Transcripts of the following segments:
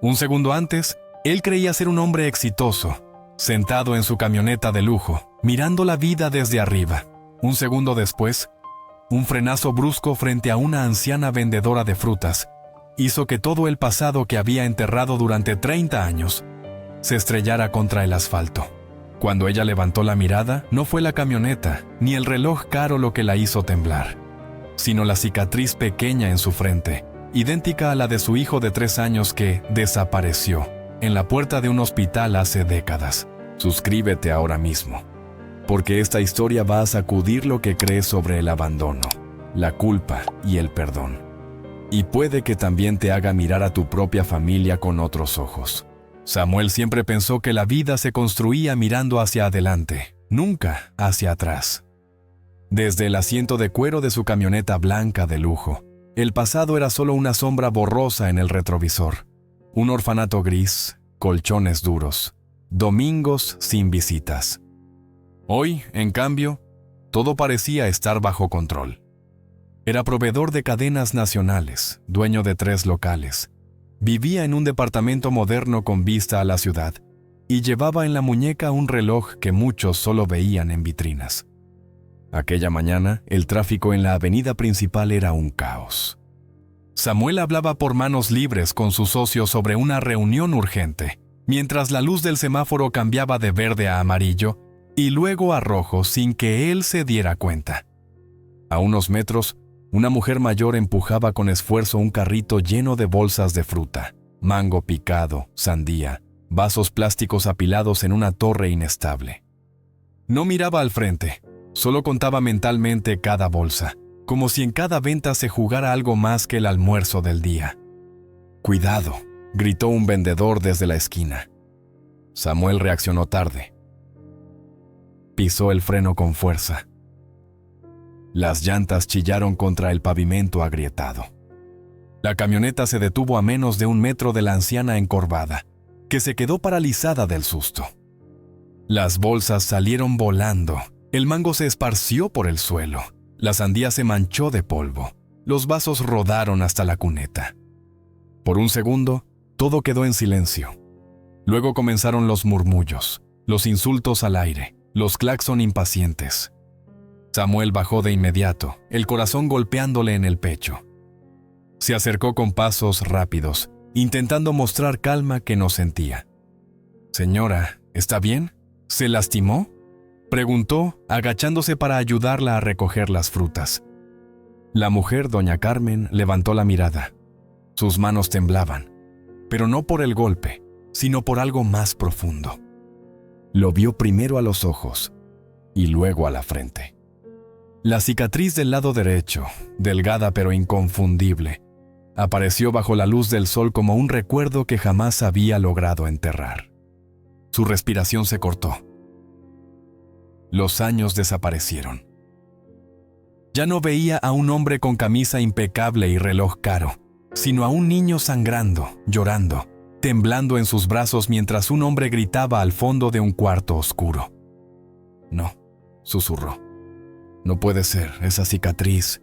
Un segundo antes, él creía ser un hombre exitoso, sentado en su camioneta de lujo, mirando la vida desde arriba. Un segundo después, un frenazo brusco frente a una anciana vendedora de frutas hizo que todo el pasado que había enterrado durante 30 años se estrellara contra el asfalto. Cuando ella levantó la mirada, no fue la camioneta ni el reloj caro lo que la hizo temblar, sino la cicatriz pequeña en su frente, idéntica a la de su hijo de 3 años que desapareció en la puerta de un hospital hace décadas. Suscríbete ahora mismo, porque esta historia va a sacudir lo que crees sobre el abandono, la culpa y el perdón. Y puede que también te haga mirar a tu propia familia con otros ojos. Samuel siempre pensó que la vida se construía mirando hacia adelante, nunca hacia atrás. Desde el asiento de cuero de su camioneta blanca de lujo, el pasado era solo una sombra borrosa en el retrovisor. Un orfanato gris, colchones duros, domingos sin visitas. Hoy, en cambio, todo parecía estar bajo control. Era proveedor de cadenas nacionales, dueño de 3 locales. Vivía en un departamento moderno con vista a la ciudad y llevaba en la muñeca un reloj que muchos solo veían en vitrinas. Aquella mañana, el tráfico en la avenida principal era un caos. Samuel hablaba por manos libres con su socio sobre una reunión urgente, mientras la luz del semáforo cambiaba de verde a amarillo y luego a rojo sin que él se diera cuenta. A unos metros, una mujer mayor empujaba con esfuerzo un carrito lleno de bolsas de fruta, mango picado, sandía, vasos plásticos apilados en una torre inestable. No miraba al frente, solo contaba mentalmente cada bolsa, como si en cada venta se jugara algo más que el almuerzo del día. «Cuidado», gritó un vendedor desde la esquina. Samuel reaccionó tarde. Pisó el freno con fuerza. Las llantas chillaron contra el pavimento agrietado. La camioneta se detuvo a menos de 1 metro de la anciana encorvada, que se quedó paralizada del susto. Las bolsas salieron volando, el mango se esparció por el suelo, la sandía se manchó de polvo, los vasos rodaron hasta la cuneta. Por un segundo, todo quedó en silencio. Luego comenzaron los murmullos, los insultos al aire, los claxon impacientes. Samuel bajó de inmediato, el corazón golpeándole en el pecho. Se acercó con pasos rápidos, intentando mostrar calma que no sentía. «Señora, ¿está bien? ¿Se lastimó?», preguntó, agachándose para ayudarla a recoger las frutas. La mujer, doña Carmen, levantó la mirada. Sus manos temblaban, pero no por el golpe, sino por algo más profundo. Lo vio primero a los ojos y luego a la frente. La cicatriz del lado derecho, delgada pero inconfundible, apareció bajo la luz del sol como un recuerdo que jamás había logrado enterrar. Su respiración se cortó. Los años desaparecieron. Ya no veía a un hombre con camisa impecable y reloj caro, sino a un niño sangrando, llorando, temblando en sus brazos mientras un hombre gritaba al fondo de un cuarto oscuro. «No», susurró. «No puede ser, esa cicatriz».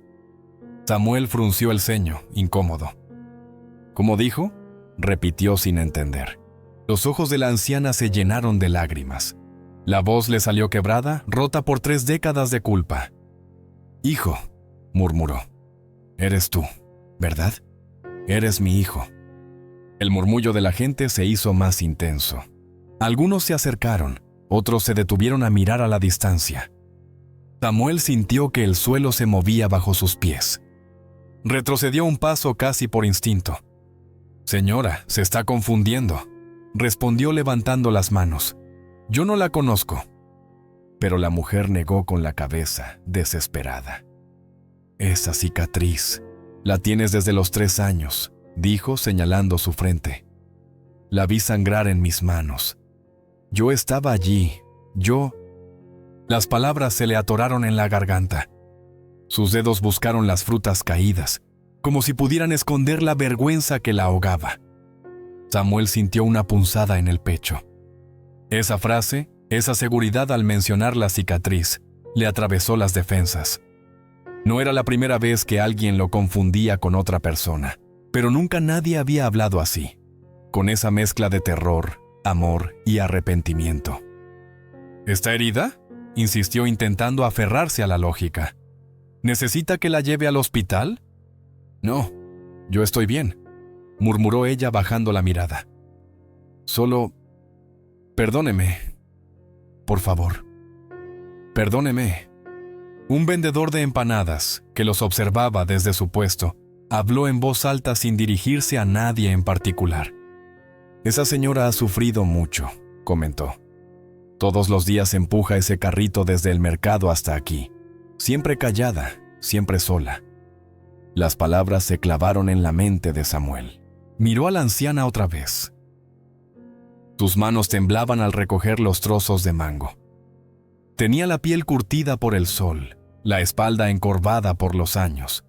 Samuel frunció el ceño, incómodo. «¿Cómo dijo?», repitió sin entender. Los ojos de la anciana se llenaron de lágrimas. La voz le salió quebrada, rota por 3 décadas de culpa. «Hijo», murmuró. «Eres tú, ¿verdad? Eres mi hijo». El murmullo de la gente se hizo más intenso. Algunos se acercaron, otros se detuvieron a mirar a la distancia. Samuel sintió que el suelo se movía bajo sus pies. Retrocedió un paso casi por instinto. «Señora, se está confundiendo», respondió levantando las manos. «Yo no la conozco». Pero la mujer negó con la cabeza, desesperada. «Esa cicatriz, la tienes desde los 3 años», dijo señalando su frente. «La vi sangrar en mis manos. Yo estaba allí, yo...». Las palabras se le atoraron en la garganta. Sus dedos buscaron las frutas caídas, como si pudieran esconder la vergüenza que la ahogaba. Samuel sintió una punzada en el pecho. Esa frase, esa seguridad al mencionar la cicatriz, le atravesó las defensas. No era la primera vez que alguien lo confundía con otra persona, pero nunca nadie había hablado así, con esa mezcla de terror, amor y arrepentimiento. ¿Está herida?, insistió intentando aferrarse a la lógica. ¿Necesita que la lleve al hospital? No, yo estoy bien, murmuró ella bajando la mirada. Solo, perdóneme, por favor. Perdóneme. Un vendedor de empanadas, que los observaba desde su puesto, habló en voz alta sin dirigirse a nadie en particular. Esa señora ha sufrido mucho, comentó. Todos los días empuja ese carrito desde el mercado hasta aquí, siempre callada, siempre sola. Las palabras se clavaron en la mente de Samuel. Miró a la anciana otra vez. Sus manos temblaban al recoger los trozos de mango. Tenía la piel curtida por el sol, la espalda encorvada por los años,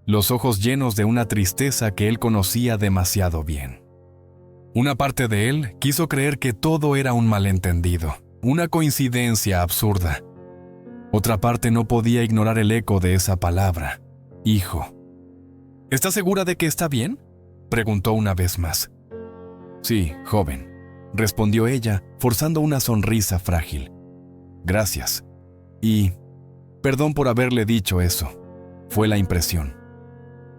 los ojos llenos de una tristeza que él conocía demasiado bien. Una parte de él quiso creer que todo era un malentendido, una coincidencia absurda. Otra parte no podía ignorar el eco de esa palabra, hijo. ¿Está segura de que está bien?, preguntó una vez más. Sí, joven, respondió ella, forzando una sonrisa frágil. Gracias. Y perdón por haberle dicho eso. Fue la impresión.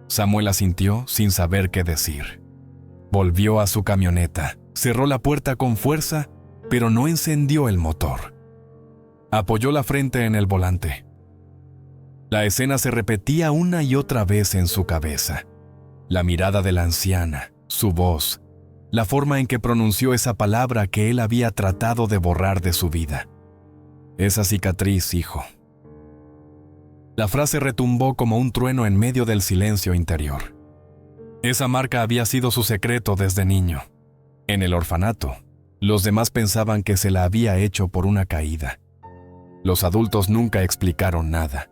Samuel asintió sin saber qué decir. Volvió a su camioneta, cerró la puerta con fuerza, pero no encendió el motor. Apoyó la frente en el volante. La escena se repetía una y otra vez en su cabeza. La mirada de la anciana, su voz, la forma en que pronunció esa palabra que él había tratado de borrar de su vida. Esa cicatriz, hijo. La frase retumbó como un trueno en medio del silencio interior. Esa marca había sido su secreto desde niño. En el orfanato, los demás pensaban que se la había hecho por una caída. Los adultos nunca explicaron nada.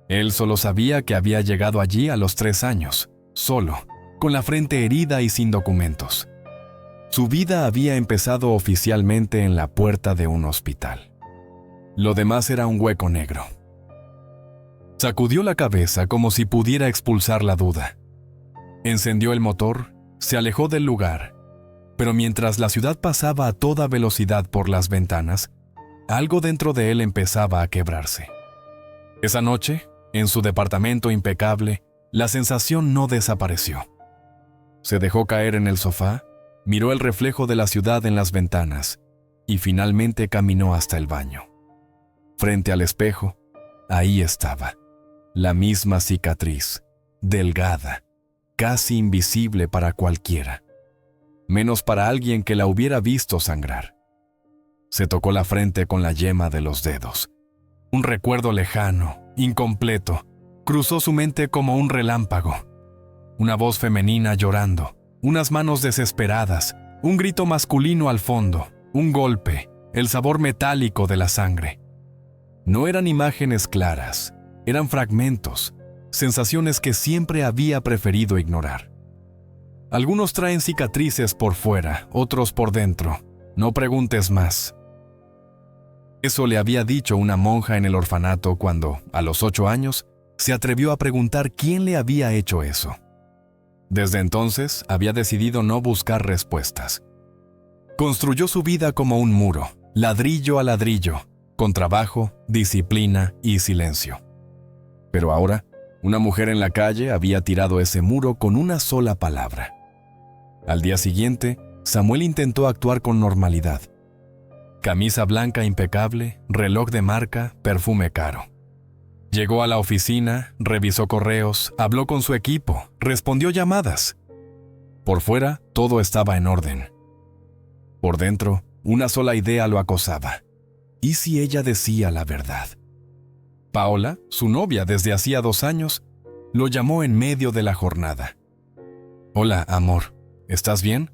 Él solo sabía que había llegado allí a los 3 años, solo, con la frente herida y sin documentos. Su vida había empezado oficialmente en la puerta de un hospital. Lo demás era un hueco negro. Sacudió la cabeza como si pudiera expulsar la duda. Encendió el motor, se alejó del lugar, pero mientras la ciudad pasaba a toda velocidad por las ventanas, algo dentro de él empezaba a quebrarse. Esa noche, en su departamento impecable, la sensación no desapareció. Se dejó caer en el sofá, miró el reflejo de la ciudad en las ventanas y finalmente caminó hasta el baño. Frente al espejo, ahí estaba, la misma cicatriz, delgada, casi invisible para cualquiera, menos para alguien que la hubiera visto sangrar. Se tocó la frente con la yema de los dedos. Un recuerdo lejano, incompleto, cruzó su mente como un relámpago. Una voz femenina llorando, unas manos desesperadas, un grito masculino al fondo, un golpe, el sabor metálico de la sangre. No eran imágenes claras, eran fragmentos, sensaciones que siempre había preferido ignorar. Algunos traen cicatrices por fuera, otros por dentro. No preguntes más. Eso le había dicho una monja en el orfanato cuando, a los 8 años, se atrevió a preguntar quién le había hecho eso. Desde entonces, había decidido no buscar respuestas. Construyó su vida como un muro, ladrillo a ladrillo, con trabajo, disciplina y silencio. Pero ahora, una mujer en la calle había tirado ese muro con una sola palabra. Al día siguiente, Samuel intentó actuar con normalidad. Camisa blanca impecable, reloj de marca, perfume caro. Llegó a la oficina, revisó correos, habló con su equipo, respondió llamadas. Por fuera, todo estaba en orden. Por dentro, una sola idea lo acosaba. ¿Y si ella decía la verdad? Paola, su novia desde hacía 2 años, lo llamó en medio de la jornada. «Hola, amor, ¿estás bien?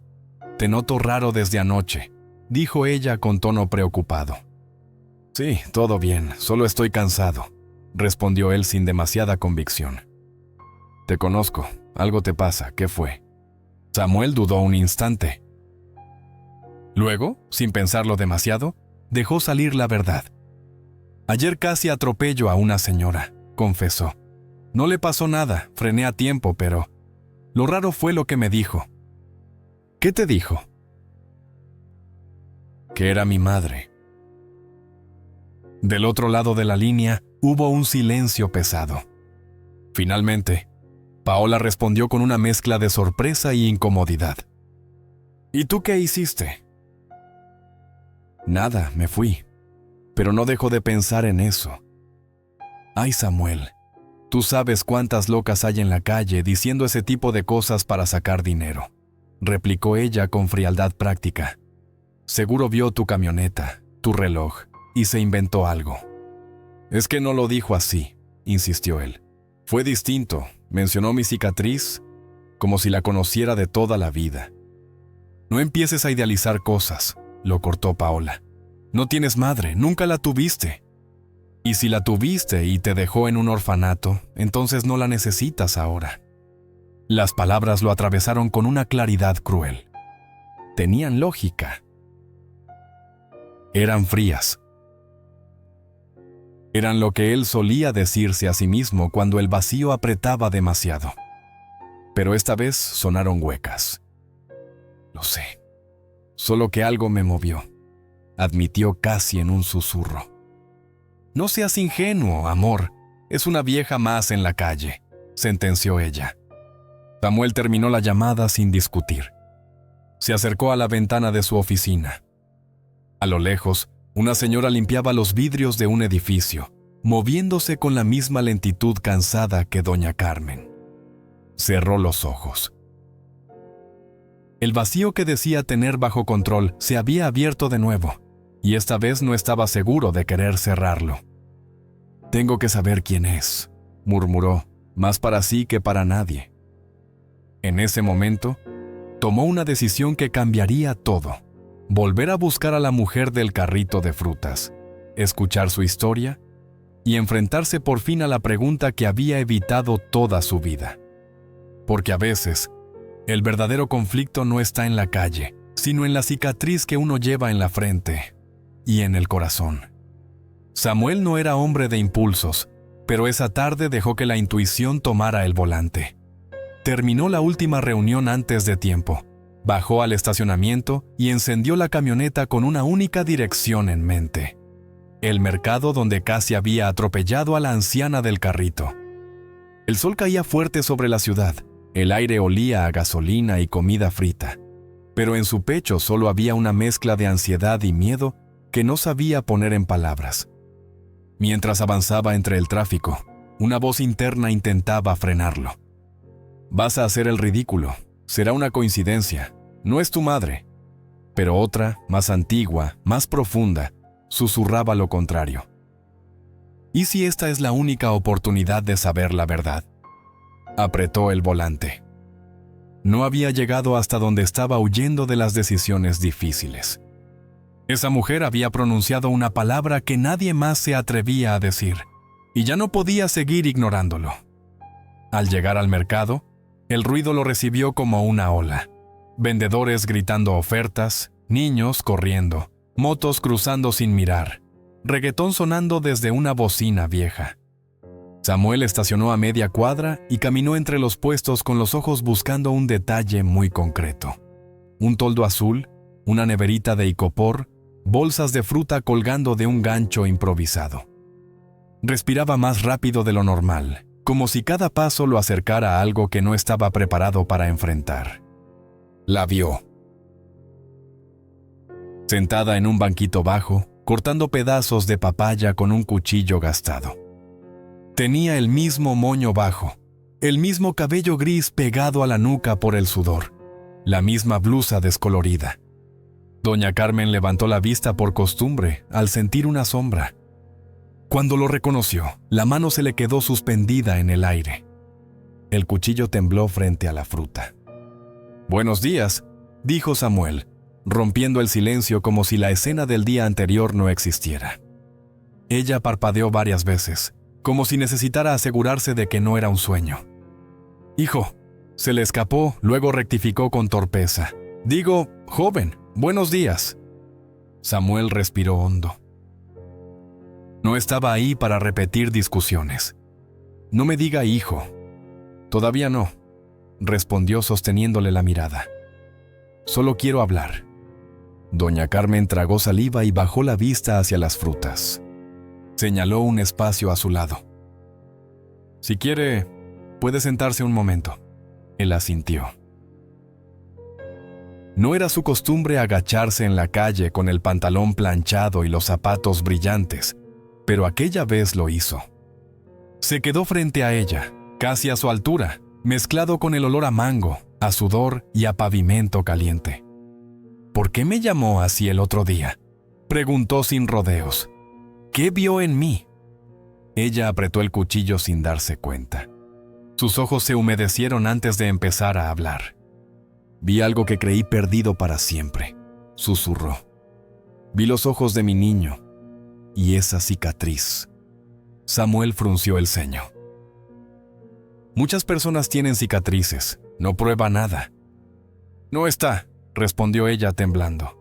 Te noto raro desde anoche», dijo ella con tono preocupado. «Sí, todo bien, solo estoy cansado», respondió él sin demasiada convicción. «Te conozco, algo te pasa, ¿qué fue?». Samuel dudó un instante. Luego, sin pensarlo demasiado, dejó salir la verdad. «Ayer casi atropello a una señora», confesó. «No le pasó nada, frené a tiempo, pero lo raro fue lo que me dijo». ¿Qué te dijo? Que era mi madre. Del otro lado de la línea hubo un silencio pesado. Finalmente, Paola respondió con una mezcla de sorpresa y incomodidad. ¿Y tú qué hiciste? Nada, me fui. Pero no dejo de pensar en eso. Ay, Samuel, tú sabes cuántas locas hay en la calle diciendo ese tipo de cosas para sacar dinero, replicó ella con frialdad práctica. Seguro vio tu camioneta, tu reloj, y se inventó algo. Es que no lo dijo así, insistió él. Fue distinto, mencionó mi cicatriz como si la conociera de toda la vida. No empieces a idealizar cosas, lo cortó Paola. No tienes madre, nunca la tuviste. Y si la tuviste y te dejó en un orfanato, entonces no la necesitas ahora. Las palabras lo atravesaron con una claridad cruel. Tenían lógica. Eran frías. Eran lo que él solía decirse a sí mismo cuando el vacío apretaba demasiado. Pero esta vez sonaron huecas. Lo sé. Solo que algo me movió, admitió casi en un susurro. No seas ingenuo, amor. Es una vieja más en la calle, sentenció ella. Samuel terminó la llamada sin discutir. Se acercó a la ventana de su oficina. A lo lejos, una señora limpiaba los vidrios de un edificio, moviéndose con la misma lentitud cansada que doña Carmen. Cerró los ojos. El vacío que decía tener bajo control se había abierto de nuevo, y esta vez no estaba seguro de querer cerrarlo. Tengo que saber quién es, murmuró, más para sí que para nadie. En ese momento, tomó una decisión que cambiaría todo. Volver a buscar a la mujer del carrito de frutas, escuchar su historia y enfrentarse por fin a la pregunta que había evitado toda su vida. Porque a veces, el verdadero conflicto no está en la calle, sino en la cicatriz que uno lleva en la frente y en el corazón. Samuel no era hombre de impulsos, pero esa tarde dejó que la intuición tomara el volante. Terminó la última reunión antes de tiempo. Bajó al estacionamiento y encendió la camioneta con una única dirección en mente: el mercado donde casi había atropellado a la anciana del carrito. El sol caía fuerte sobre la ciudad, el aire olía a gasolina y comida frita, pero en su pecho solo había una mezcla de ansiedad y miedo que no sabía poner en palabras. Mientras avanzaba entre el tráfico, una voz interna intentaba frenarlo. Vas a hacer el ridículo. Será una coincidencia, no es tu madre. Pero otra, más antigua, más profunda, susurraba lo contrario. ¿Y si esta es la única oportunidad de saber la verdad? Apretó el volante. No había llegado hasta donde estaba huyendo de las decisiones difíciles. Esa mujer había pronunciado una palabra que nadie más se atrevía a decir, y ya no podía seguir ignorándolo. Al llegar al mercado, el ruido lo recibió como una ola. Vendedores gritando ofertas, niños corriendo, motos cruzando sin mirar, reggaetón sonando desde una bocina vieja. Samuel estacionó a media cuadra y caminó entre los puestos con los ojos buscando un detalle muy concreto. Un toldo azul, una neverita de icopor, bolsas de fruta colgando de un gancho improvisado. Respiraba más rápido de lo normal, como si cada paso lo acercara a algo que no estaba preparado para enfrentar. La vio. Sentada en un banquito bajo, cortando pedazos de papaya con un cuchillo gastado. Tenía el mismo moño bajo, el mismo cabello gris pegado a la nuca por el sudor, la misma blusa descolorida. Doña Carmen levantó la vista por costumbre al sentir una sombra. Cuando lo reconoció, la mano se le quedó suspendida en el aire. El cuchillo tembló frente a la fruta. «Buenos días», dijo Samuel, rompiendo el silencio como si la escena del día anterior no existiera. Ella parpadeó varias veces, como si necesitara asegurarse de que no era un sueño. «Hijo», se le escapó, luego rectificó con torpeza. «Digo, joven, buenos días». Samuel respiró hondo. No estaba ahí para repetir discusiones. «No me diga hijo». «Todavía no», respondió sosteniéndole la mirada. Solo quiero hablar. Doña Carmen tragó saliva y bajó la vista hacia las frutas. Señaló un espacio a su lado. Si quiere, puede sentarse un momento. Él asintió. No era su costumbre agacharse en la calle con el pantalón planchado y los zapatos brillantes, pero aquella vez lo hizo. Se quedó frente a ella, casi a su altura, mezclado con el olor a mango, a sudor y a pavimento caliente. ¿Por qué me llamó así el otro día?, preguntó sin rodeos. ¿Qué vio en mí? Ella apretó el cuchillo sin darse cuenta. Sus ojos se humedecieron antes de empezar a hablar. Vi algo que creí perdido para siempre, susurró. Vi los ojos de mi niño y esa cicatriz. Samuel frunció el ceño. Muchas personas tienen cicatrices, no prueba nada. No está, respondió ella temblando.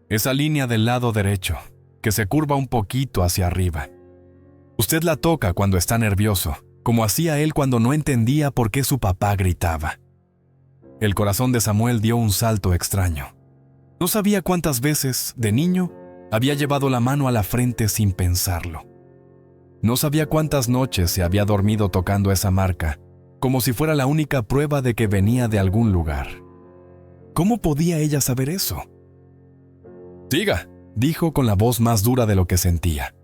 Esa línea del lado derecho, que se curva un poquito hacia arriba. Usted la toca cuando está nervioso, como hacía él cuando no entendía por qué su papá gritaba. El corazón de Samuel dio un salto extraño. No sabía cuántas veces, de niño, había llevado la mano a la frente sin pensarlo. No sabía cuántas noches se había dormido tocando esa marca, como si fuera la única prueba de que venía de algún lugar. ¿Cómo podía ella saber eso? «Siga», dijo con la voz más dura de lo que sentía.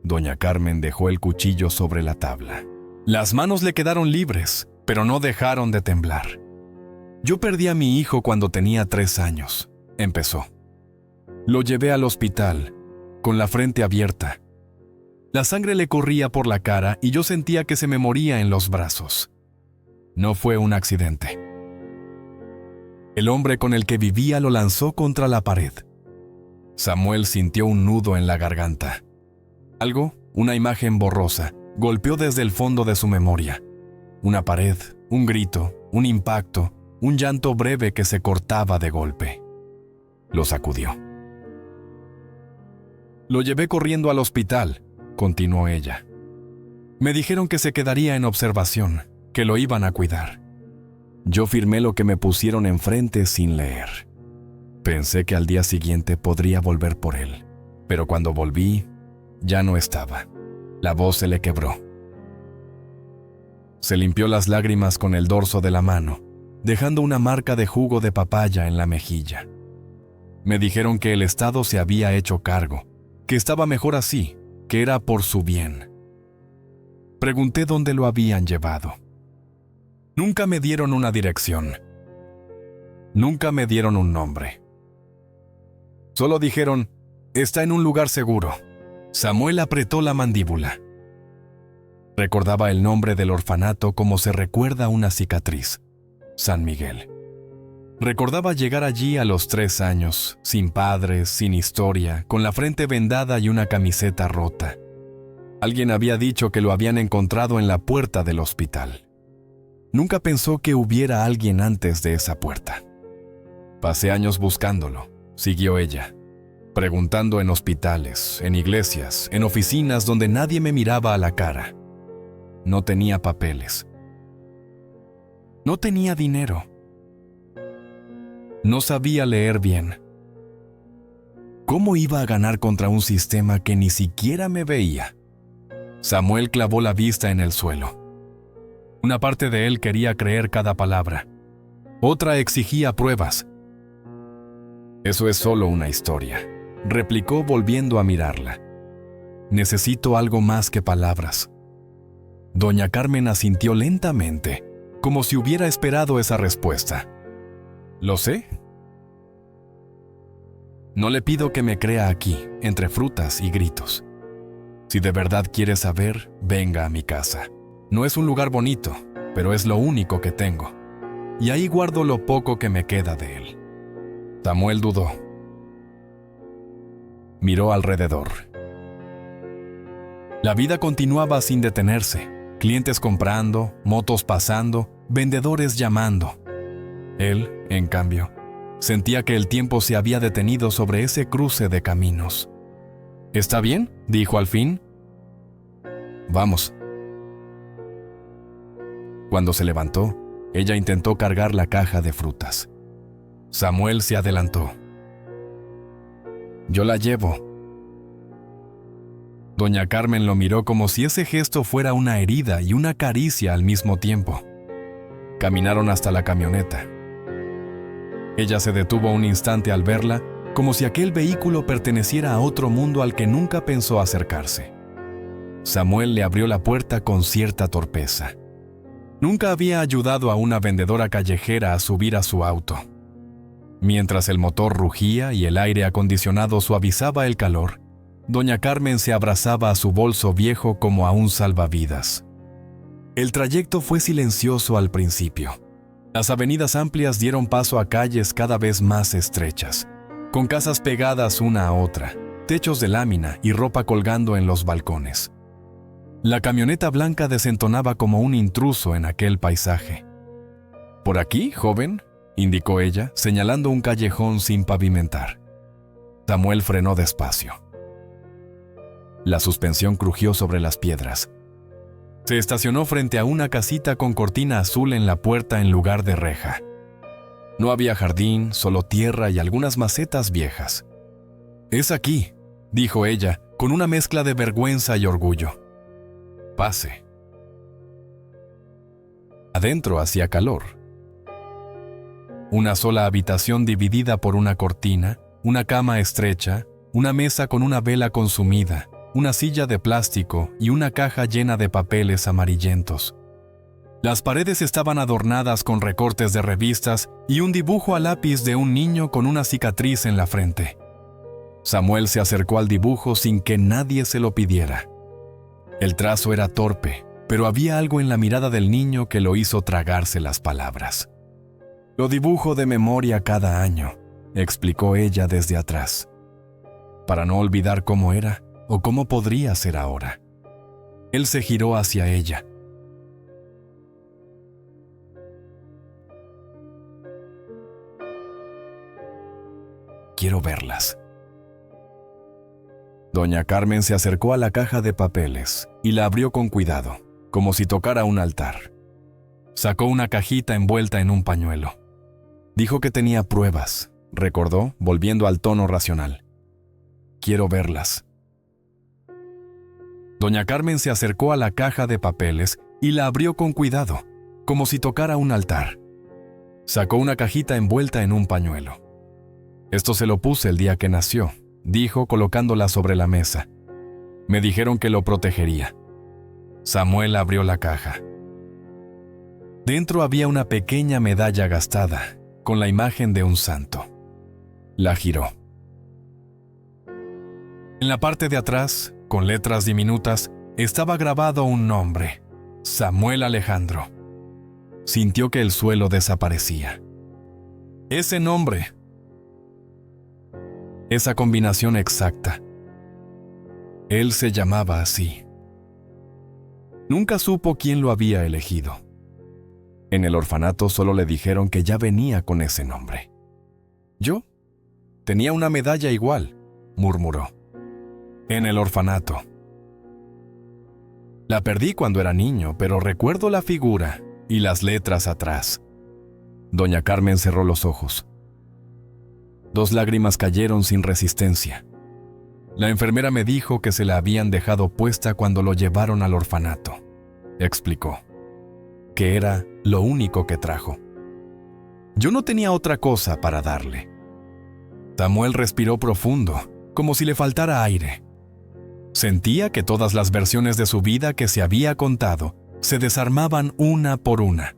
Doña Carmen dejó el cuchillo sobre la tabla. Las manos le quedaron libres, pero no dejaron de temblar. Yo perdí a mi hijo cuando tenía 3 años, empezó. Lo llevé al hospital, con la frente abierta. La sangre le corría por la cara y yo sentía que se me moría en los brazos. No fue un accidente. El hombre con el que vivía lo lanzó contra la pared. Samuel sintió un nudo en la garganta. Algo, una imagen borrosa, golpeó desde el fondo de su memoria. Una pared, un grito, un impacto, un llanto breve que se cortaba de golpe. Lo sacudió. Lo llevé corriendo al hospital, continuó ella. Me dijeron que se quedaría en observación, que lo iban a cuidar. Yo firmé lo que me pusieron enfrente sin leer. Pensé que al día siguiente podría volver por él, pero cuando volví, ya no estaba. La voz se le quebró. Se limpió las lágrimas con el dorso de la mano, dejando una marca de jugo de papaya en la mejilla. Me dijeron que el Estado se había hecho cargo, que estaba mejor así, que era por su bien. Pregunté dónde lo habían llevado. Nunca me dieron una dirección. Nunca me dieron un nombre. Solo dijeron, está en un lugar seguro. Samuel apretó la mandíbula. Recordaba el nombre del orfanato como se recuerda una cicatriz. San Miguel. Recordaba llegar allí a los 3 años, sin padres, sin historia, con la frente vendada y una camiseta rota. Alguien había dicho que lo habían encontrado en la puerta del hospital. Nunca pensó que hubiera alguien antes de esa puerta. Pasé años buscándolo, siguió ella, preguntando en hospitales, en iglesias, en oficinas donde nadie me miraba a la cara. No tenía papeles. No tenía dinero. No sabía leer bien. ¿Cómo iba a ganar contra un sistema que ni siquiera me veía? Samuel clavó la vista en el suelo. Una parte de él quería creer cada palabra. Otra exigía pruebas. Eso es solo una historia, replicó volviendo a mirarla. Necesito algo más que palabras. Doña Carmen asintió lentamente, como si hubiera esperado esa respuesta. ¿Lo sé? No le pido que me crea aquí, entre frutas y gritos. Si de verdad quiere saber, venga a mi casa. No es un lugar bonito, pero es lo único que tengo. Y ahí guardo lo poco que me queda de él. Samuel dudó. Miró alrededor. La vida continuaba sin detenerse. Clientes comprando, motos pasando, vendedores llamando. Él, en cambio, sentía que el tiempo se había detenido sobre ese cruce de caminos. ¿Está bien?, dijo al fin. Vamos. Cuando se levantó, ella intentó cargar la caja de frutas. Samuel se adelantó. Yo la llevo. Doña Carmen lo miró como si ese gesto fuera una herida y una caricia al mismo tiempo. Caminaron hasta la camioneta. Ella se detuvo un instante al verla, como si aquel vehículo perteneciera a otro mundo al que nunca pensó acercarse. Samuel le abrió la puerta con cierta torpeza. Nunca había ayudado a una vendedora callejera a subir a su auto. Mientras el motor rugía y el aire acondicionado suavizaba el calor, doña Carmen se abrazaba a su bolso viejo como a un salvavidas. El trayecto fue silencioso al principio. Las avenidas amplias dieron paso a calles cada vez más estrechas, con casas pegadas una a otra, techos de lámina y ropa colgando en los balcones. La camioneta blanca desentonaba como un intruso en aquel paisaje. «¿Por aquí, joven?», indicó ella, señalando un callejón sin pavimentar. Samuel frenó despacio. La suspensión crujió sobre las piedras. Se estacionó frente a una casita con cortina azul en la puerta en lugar de reja. No había jardín, solo tierra y algunas macetas viejas. «Es aquí», dijo ella, con una mezcla de vergüenza y orgullo. «Pase». Adentro hacía calor. Una sola habitación dividida por una cortina, una cama estrecha, una mesa con una vela consumida, una silla de plástico y una caja llena de papeles amarillentos. Las paredes estaban adornadas con recortes de revistas y un dibujo a lápiz de un niño con una cicatriz en la frente. Samuel se acercó al dibujo sin que nadie se lo pidiera. El trazo era torpe, pero había algo en la mirada del niño que lo hizo tragarse las palabras. «Lo dibujo de memoria cada año», explicó ella desde atrás, «para no olvidar cómo era o cómo podría ser ahora». Él se giró hacia ella. «Quiero verlas». Doña Carmen se acercó a la caja de papeles y la abrió con cuidado, como si tocara un altar. Sacó una cajita envuelta en un pañuelo. Dijo que tenía pruebas, recordó, volviendo al tono racional. «Quiero verlas». Doña Carmen se acercó a la caja de papeles y la abrió con cuidado, como si tocara un altar. Sacó una cajita envuelta en un pañuelo. «Esto se lo puse el día que nació», dijo colocándola sobre la mesa. «Me dijeron que lo protegería». Samuel abrió la caja. Dentro había una pequeña medalla gastada, con la imagen de un santo. La giró. En la parte de atrás, con letras diminutas, estaba grabado un nombre: Samuel Alejandro. Sintió que el suelo desaparecía. Ese nombre. Esa combinación exacta. Él se llamaba así. Nunca supo quién lo había elegido. En el orfanato solo le dijeron que ya venía con ese nombre. «Yo tenía una medalla igual», murmuró. «En el orfanato. La perdí cuando era niño, pero recuerdo la figura y las letras atrás». Doña Carmen cerró los ojos. 2 lágrimas cayeron sin resistencia. «La enfermera me dijo que se la habían dejado puesta cuando lo llevaron al orfanato», explicó. «Que era lo único que trajo. Yo no tenía otra cosa para darle». Samuel respiró profundo, como si le faltara aire. Sentía que todas las versiones de su vida que se había contado se desarmaban una por una.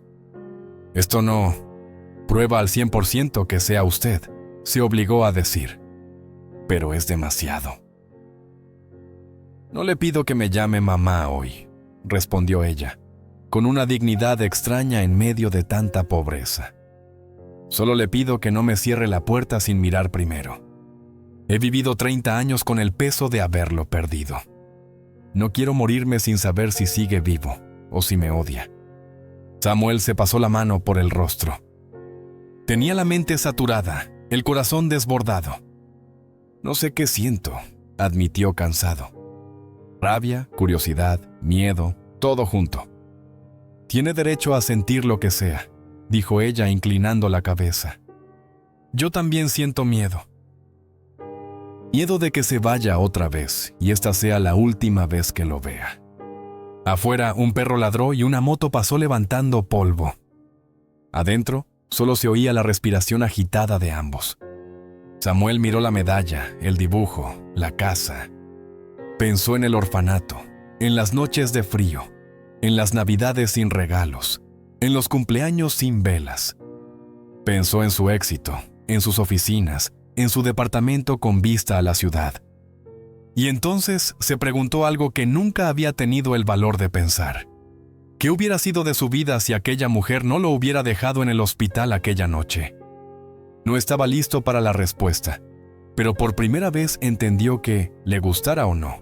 «Esto no prueba al 100% que sea usted», se obligó a decir. «Pero es demasiado». «No le pido que me llame mamá hoy», respondió ella, con una dignidad extraña en medio de tanta pobreza. «Solo le pido que no me cierre la puerta sin mirar primero. He vivido 30 años con el peso de haberlo perdido. No quiero morirme sin saber si sigue vivo o si me odia». Samuel se pasó la mano por el rostro. Tenía la mente saturada, el corazón desbordado. «No sé qué siento», admitió cansado. «Rabia, curiosidad, miedo, todo junto». «Tiene derecho a sentir lo que sea», dijo ella inclinando la cabeza. Yo también siento miedo. Miedo de que se vaya otra vez y esta sea la última vez que lo vea. Afuera, un perro ladró y una moto pasó levantando polvo. Adentro, solo se oía la respiración agitada de ambos. Samuel miró la medalla, el dibujo, la casa. Pensó en el orfanato, en las noches de frío, en las navidades sin regalos, en los cumpleaños sin velas. Pensó en su éxito, en sus oficinas, en su departamento con vista a la ciudad. Y entonces se preguntó algo que nunca había tenido el valor de pensar. ¿Qué hubiera sido de su vida si aquella mujer no lo hubiera dejado en el hospital aquella noche? No estaba listo para la respuesta, pero por primera vez entendió que, le gustara o no,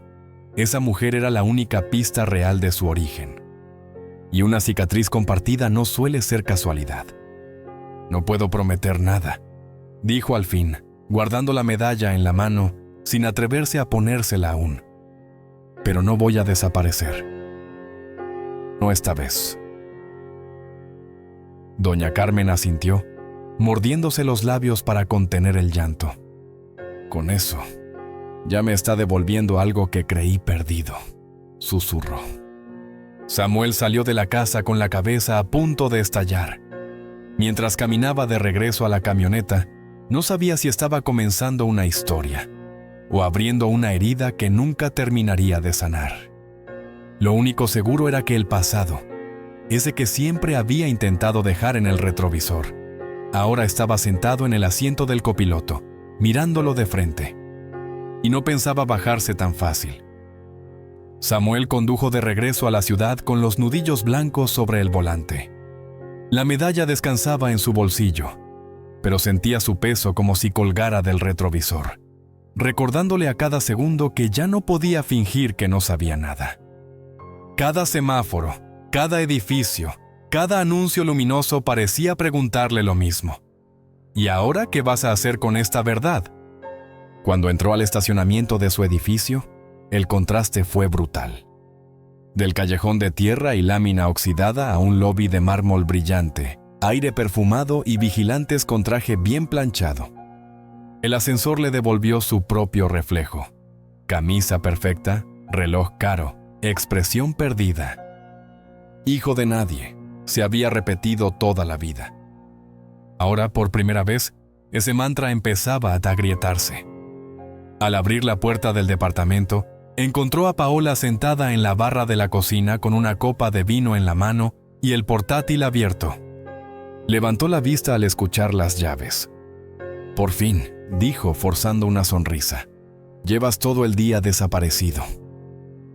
esa mujer era la única pista real de su origen. Y una cicatriz compartida no suele ser casualidad. No puedo prometer nada, dijo al fin, guardando la medalla en la mano, sin atreverse a ponérsela aún. Pero no voy a desaparecer. No esta vez. Doña Carmen asintió, mordiéndose los labios para contener el llanto. Con eso, ya me está devolviendo algo que creí perdido, susurró. Samuel salió de la casa con la cabeza a punto de estallar. Mientras caminaba de regreso a la camioneta, no sabía si estaba comenzando una historia o abriendo una herida que nunca terminaría de sanar. Lo único seguro era que el pasado, ese que siempre había intentado dejar en el retrovisor, ahora estaba sentado en el asiento del copiloto, mirándolo de frente. Y no pensaba bajarse tan fácil. Samuel condujo de regreso a la ciudad con los nudillos blancos sobre el volante. La medalla descansaba en su bolsillo, pero sentía su peso como si colgara del retrovisor, recordándole a cada segundo que ya no podía fingir que no sabía nada. Cada semáforo, cada edificio, cada anuncio luminoso parecía preguntarle lo mismo. ¿Y ahora qué vas a hacer con esta verdad? Cuando entró al estacionamiento de su edificio, el contraste fue brutal. Del callejón de tierra y lámina oxidada a un lobby de mármol brillante, aire perfumado y vigilantes con traje bien planchado. El ascensor le devolvió su propio reflejo. Camisa perfecta, reloj caro, expresión perdida. Hijo de nadie, se había repetido toda la vida. Ahora, por primera vez, ese mantra empezaba a agrietarse. Al abrir la puerta del departamento, encontró a Paola sentada en la barra de la cocina con una copa de vino en la mano y el portátil abierto. Levantó la vista al escuchar las llaves. Por fin, dijo forzando una sonrisa. Llevas todo el día desaparecido.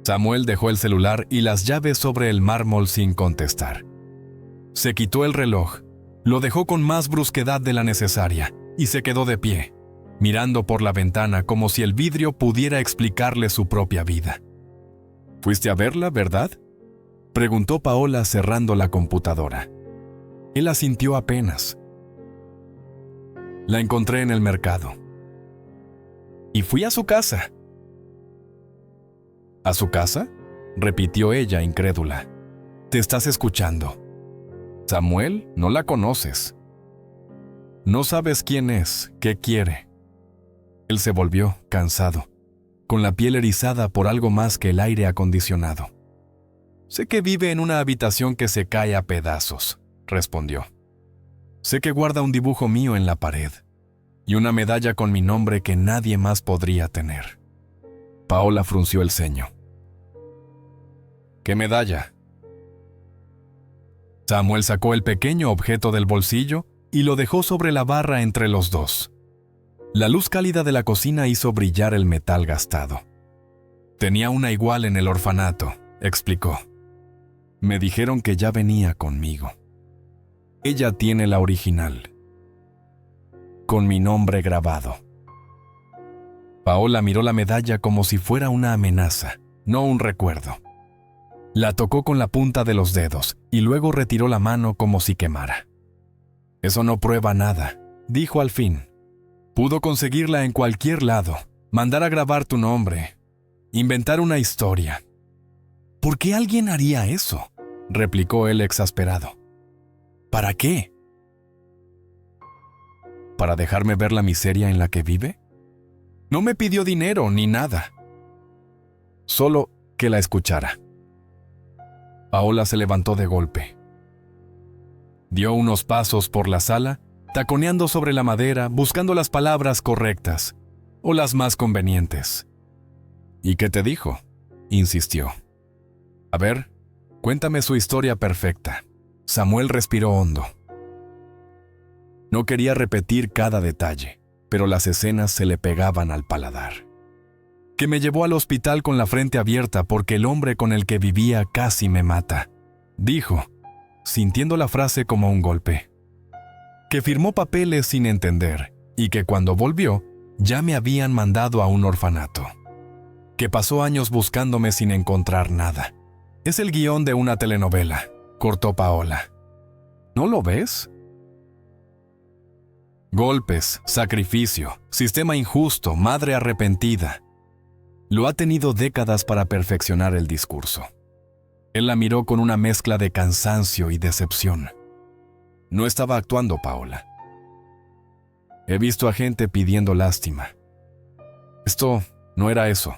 Samuel dejó el celular y las llaves sobre el mármol sin contestar. Se quitó el reloj, lo dejó con más brusquedad de la necesaria y se quedó de pie, mirando por la ventana como si el vidrio pudiera explicarle su propia vida. ¿Fuiste a verla, verdad?, preguntó Paola cerrando la computadora. Él asintió apenas. La encontré en el mercado. Y fui a su casa. ¿A su casa?, repitió ella incrédula. Te estás escuchando. Samuel, no la conoces. No sabes quién es, qué quiere. Él se volvió, cansado, con la piel erizada por algo más que el aire acondicionado. Sé que vive en una habitación que se cae a pedazos, respondió. Sé que guarda un dibujo mío en la pared y una medalla con mi nombre que nadie más podría tener. Paola frunció el ceño. ¿Qué medalla? Samuel sacó el pequeño objeto del bolsillo y lo dejó sobre la barra entre los dos. La luz cálida de la cocina hizo brillar el metal gastado. Tenía una igual en el orfanato, explicó. Me dijeron que ya venía conmigo. Ella tiene la original, con mi nombre grabado. Paola miró la medalla como si fuera una amenaza, no un recuerdo. La tocó con la punta de los dedos y luego retiró la mano como si quemara. Eso no prueba nada, dijo al fin. Pudo conseguirla en cualquier lado, mandar a grabar tu nombre, inventar una historia. ¿Por qué alguien haría eso?, replicó él exasperado. ¿Para qué? ¿Para dejarme ver la miseria en la que vive? No me pidió dinero ni nada. Solo que la escuchara. Paola se levantó de golpe. Dio unos pasos por la sala, taconeando sobre la madera, buscando las palabras correctas, o las más convenientes. ¿Y qué te dijo?, insistió. A ver, cuéntame su historia perfecta. Samuel respiró hondo. No quería repetir cada detalle, pero las escenas se le pegaban al paladar. Que me llevó al hospital con la frente abierta porque el hombre con el que vivía casi me mata, dijo, sintiendo la frase como un golpe. Que firmó papeles sin entender y que cuando volvió ya me habían mandado a un orfanato. Que pasó años buscándome sin encontrar nada. Es el guión de una telenovela, cortó Paola. ¿No lo ves? Golpes, sacrificio, sistema injusto, madre arrepentida. Lo ha tenido décadas para perfeccionar el discurso. Él la miró con una mezcla de cansancio y decepción. No estaba actuando, Paola. He visto a gente pidiendo lástima. Esto no era eso.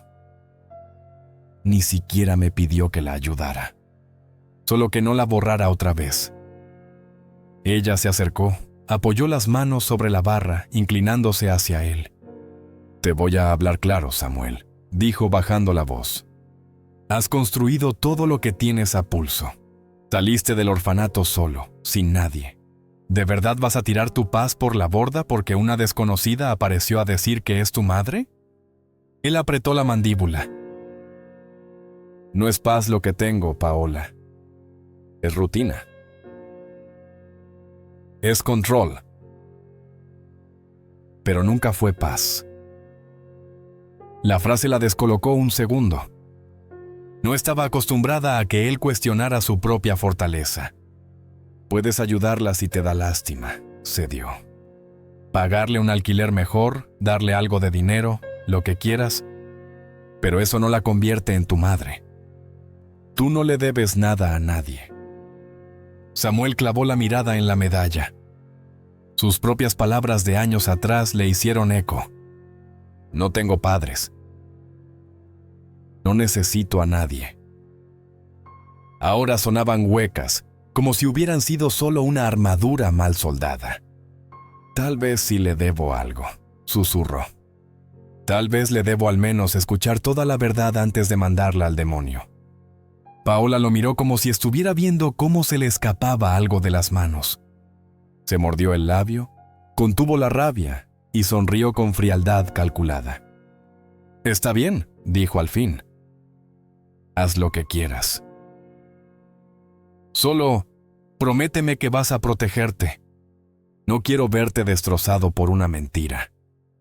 Ni siquiera me pidió que la ayudara. Solo que no la borrara otra vez. Ella se acercó, apoyó las manos sobre la barra, inclinándose hacia él. Te voy a hablar claro, Samuel, dijo bajando la voz. Has construido todo lo que tienes a pulso. Saliste del orfanato solo, sin nadie. ¿De verdad vas a tirar tu paz por la borda porque una desconocida apareció a decir que es tu madre? Él apretó la mandíbula. No es paz lo que tengo, Paola. Es rutina. Es control. Pero nunca fue paz. La frase la descolocó un segundo. No estaba acostumbrada a que él cuestionara su propia fortaleza. Puedes ayudarla si te da lástima, cedió. Pagarle un alquiler mejor, darle algo de dinero, lo que quieras, pero eso no la convierte en tu madre. Tú no le debes nada a nadie. Samuel clavó la mirada en la medalla. Sus propias palabras de años atrás le hicieron eco. No tengo padres. No necesito a nadie. Ahora sonaban huecas, como si hubieran sido solo una armadura mal soldada. Tal vez sí le debo algo, susurró. Tal vez le debo al menos escuchar toda la verdad antes de mandarla al demonio. Paola lo miró como si estuviera viendo cómo se le escapaba algo de las manos. Se mordió el labio, contuvo la rabia y sonrió con frialdad calculada. Está bien, dijo al fin. Haz lo que quieras. Solo prométeme que vas a protegerte. No quiero verte destrozado por una mentira.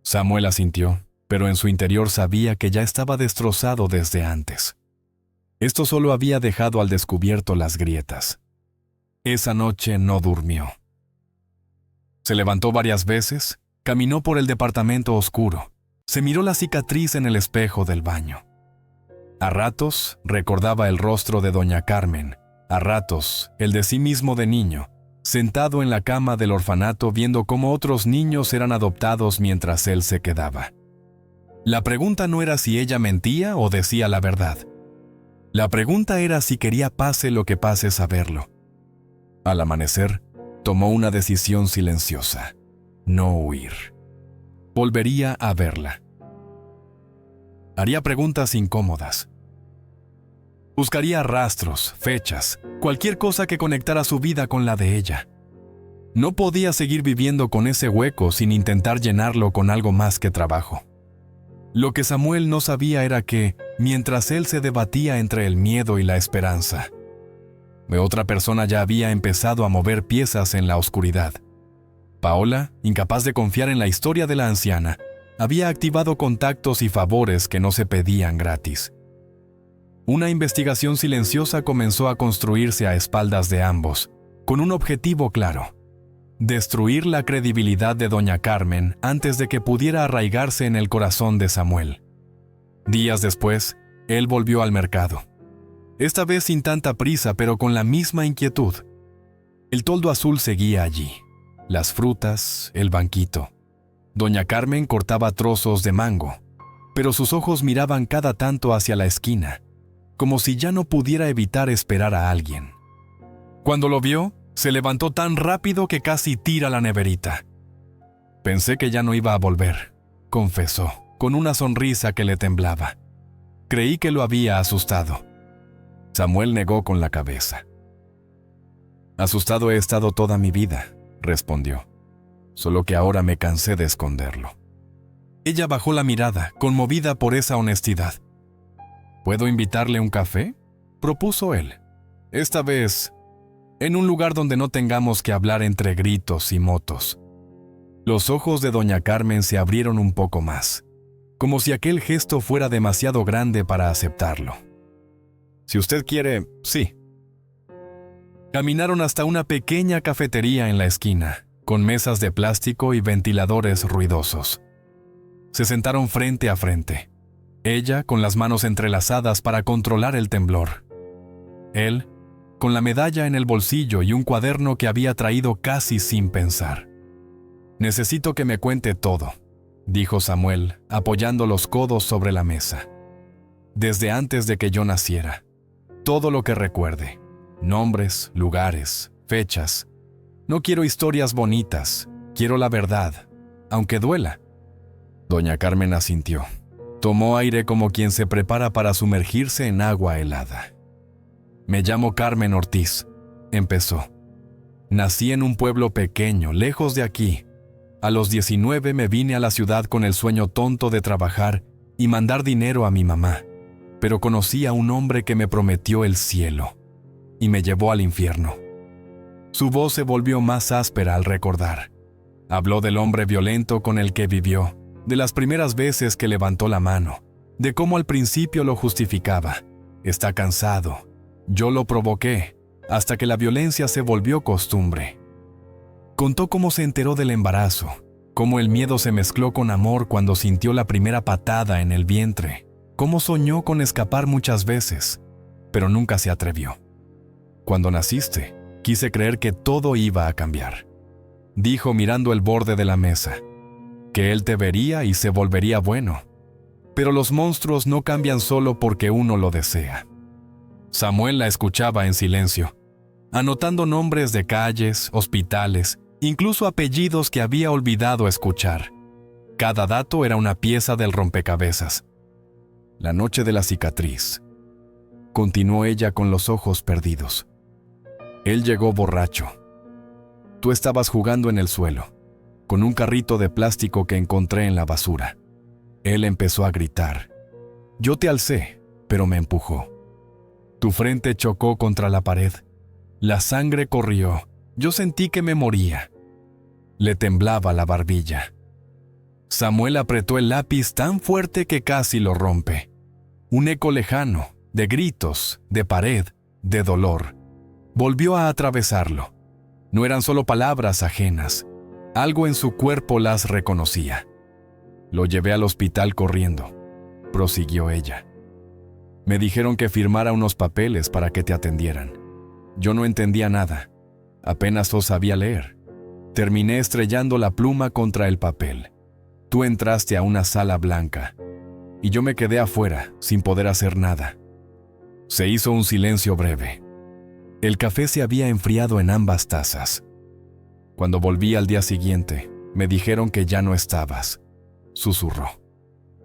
Samuel asintió, pero en su interior sabía que ya estaba destrozado desde antes. Esto solo había dejado al descubierto las grietas. Esa noche no durmió. Se levantó varias veces, caminó por el departamento oscuro, se miró la cicatriz en el espejo del baño. A ratos recordaba el rostro de doña Carmen, a ratos el de sí mismo de niño, sentado en la cama del orfanato viendo cómo otros niños eran adoptados mientras él se quedaba. La pregunta no era si ella mentía o decía la verdad. La pregunta era si quería pase lo que pase saberlo. Al amanecer, tomó una decisión silenciosa: no huir. Volvería a verla. Haría preguntas incómodas. Buscaría rastros, fechas, cualquier cosa que conectara su vida con la de ella. No podía seguir viviendo con ese hueco sin intentar llenarlo con algo más que trabajo. Lo que Samuel no sabía era que, mientras él se debatía entre el miedo y la esperanza, otra persona ya había empezado a mover piezas en la oscuridad. Paola, incapaz de confiar en la historia de la anciana, había activado contactos y favores que no se pedían gratis. Una investigación silenciosa comenzó a construirse a espaldas de ambos, con un objetivo claro: destruir la credibilidad de doña Carmen antes de que pudiera arraigarse en el corazón de Samuel. Días después, él volvió al mercado. Esta vez sin tanta prisa, pero con la misma inquietud. El toldo azul seguía allí. las frutas, el banquito. Doña Carmen cortaba trozos de mango, pero sus ojos miraban cada tanto hacia la esquina, como si ya no pudiera evitar esperar a alguien. Cuando lo vio, se levantó tan rápido que casi tira la neverita. Pensé que ya no iba a volver, confesó, con una sonrisa que le temblaba. Creí que lo había asustado. Samuel negó con la cabeza. Asustado he estado toda mi vida, respondió. Solo que ahora me cansé de esconderlo. Ella bajó la mirada, conmovida por esa honestidad. ¿Puedo invitarle un café?, propuso él. Esta vez, en un lugar donde no tengamos que hablar entre gritos y motos. Los ojos de doña Carmen se abrieron un poco más, como si aquel gesto fuera demasiado grande para aceptarlo. Si usted quiere, sí. Caminaron hasta una pequeña cafetería en la esquina, con mesas de plástico y ventiladores ruidosos. Se sentaron frente a frente, ella con las manos entrelazadas para controlar el temblor. Él, con la medalla en el bolsillo y un cuaderno que había traído casi sin pensar. Necesito que me cuente todo, dijo Samuel, apoyando los codos sobre la mesa. Desde antes de que yo naciera. Todo lo que recuerde. Nombres, lugares, fechas. No quiero historias bonitas, quiero la verdad, aunque duela. Doña Carmen asintió. Tomó aire como quien se prepara para sumergirse en agua helada. Me llamo Carmen Ortiz, empezó. Nací en un pueblo pequeño, lejos de aquí. A los 19 me vine a la ciudad con el sueño tonto de trabajar y mandar dinero a mi mamá. Pero conocí a un hombre que me prometió el cielo y me llevó al infierno. Su voz se volvió más áspera al recordar. Habló del hombre violento con el que vivió, de las primeras veces que levantó la mano, de cómo al principio lo justificaba. Está cansado. Yo lo provoqué, hasta que la violencia se volvió costumbre. Contó cómo se enteró del embarazo, cómo el miedo se mezcló con amor cuando sintió la primera patada en el vientre, cómo soñó con escapar muchas veces, pero nunca se atrevió. Cuando naciste, quise creer que todo iba a cambiar, dijo mirando el borde de la mesa, que él te vería y se volvería bueno. Pero los monstruos no cambian solo porque uno lo desea. Samuel la escuchaba en silencio, anotando nombres de calles, hospitales, incluso apellidos que había olvidado escuchar. Cada dato era una pieza del rompecabezas. La noche de la cicatriz. Continuó ella con los ojos perdidos. Él llegó borracho. Tú estabas jugando en el suelo, con un carrito de plástico que encontré en la basura. Él empezó a gritar. Yo te alcé, pero me empujó. Tu frente chocó contra la pared. La sangre corrió. Yo sentí que me moría. Le temblaba la barbilla. Samuel apretó el lápiz tan fuerte que casi lo rompe. Un eco lejano, de gritos, de pared, de dolor. Volvió a atravesarlo. No eran solo palabras ajenas. Algo en su cuerpo las reconocía. Lo llevé al hospital corriendo, prosiguió ella. Me dijeron que firmara unos papeles para que te atendieran. Yo no entendía nada. Apenas os sabía leer. Terminé estrellando la pluma contra el papel. Tú entraste a una sala blanca y yo me quedé afuera sin poder hacer nada. Se hizo un silencio breve. El café se había enfriado en ambas tazas. Cuando volví al día siguiente, me dijeron que ya no estabas, susurró,